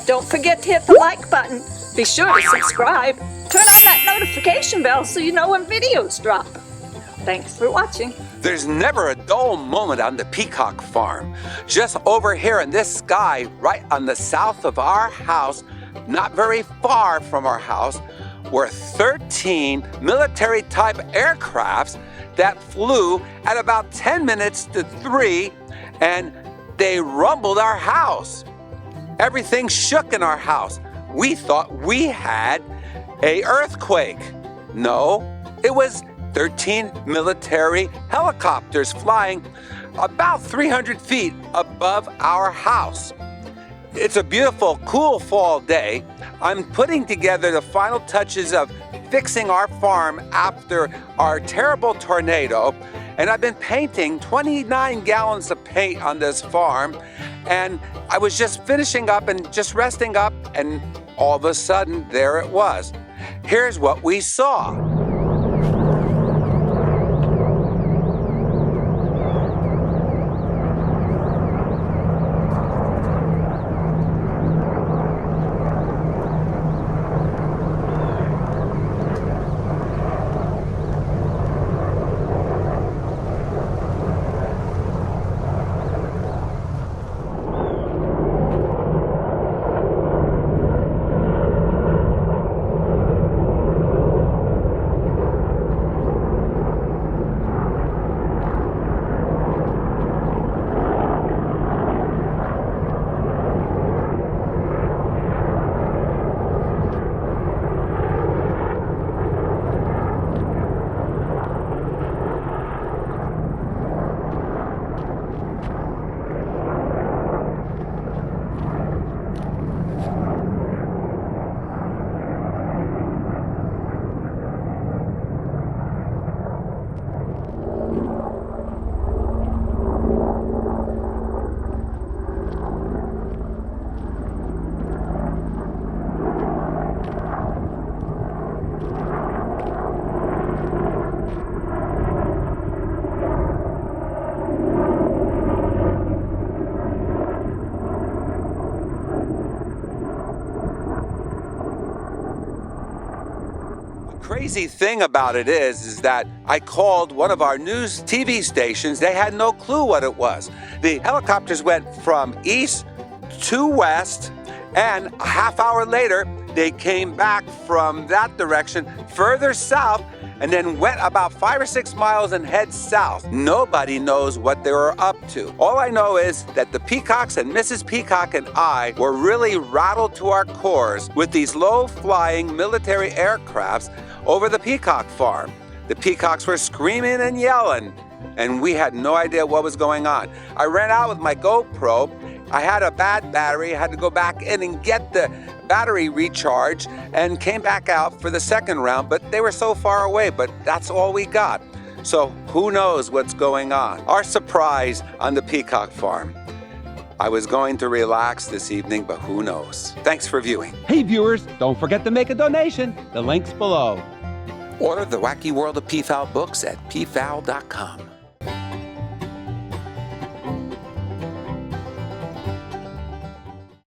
Don't forget to hit the like button. Be sure to subscribe. Turn on that notification bell so you know when videos drop. Thanks for watching. There's never a dull moment on the Peacock farm. Just over here in this sky, right on the south of our house, not very far from our house, were 13 military-type aircrafts that flew at about 10 minutes to 3, and they rumbled our house. Everything shook in our house. We thought we had an earthquake. No, it was 13 military helicopters flying about 300 feet above our house. It's a beautiful, cool fall day. I'm putting together the final touches of fixing our farm after our terrible tornado, and I've been painting 29 gallons of paint on this farm, and I was just finishing up and just resting up, and all of a sudden, there it was. Here's what we saw. Crazy thing about it is that I called one of our news TV stations. They had no clue what it was. The helicopters went from east to west, and a half hour later, they came back from that direction further south and then went about 5 or 6 miles and head south. Nobody knows what they were up to. All I know is that the Peacocks and Mrs. Peacock and I were really rattled to our cores with these low-flying military aircrafts over the Peacock farm. The Peacocks were screaming and yelling, and we had no idea what was going on. I ran out with my GoPro. I had a bad battery. I had to go back in and get the battery recharged and came back out for the second round, but they were so far away, but that's all we got. So who knows what's going on? Our surprise on the Peacock farm. I was going to relax this evening, but who knows? Thanks for viewing. Hey viewers, don't forget to make a donation. The link's below. Order The Wacky World of Peafowl books at peafowl.com.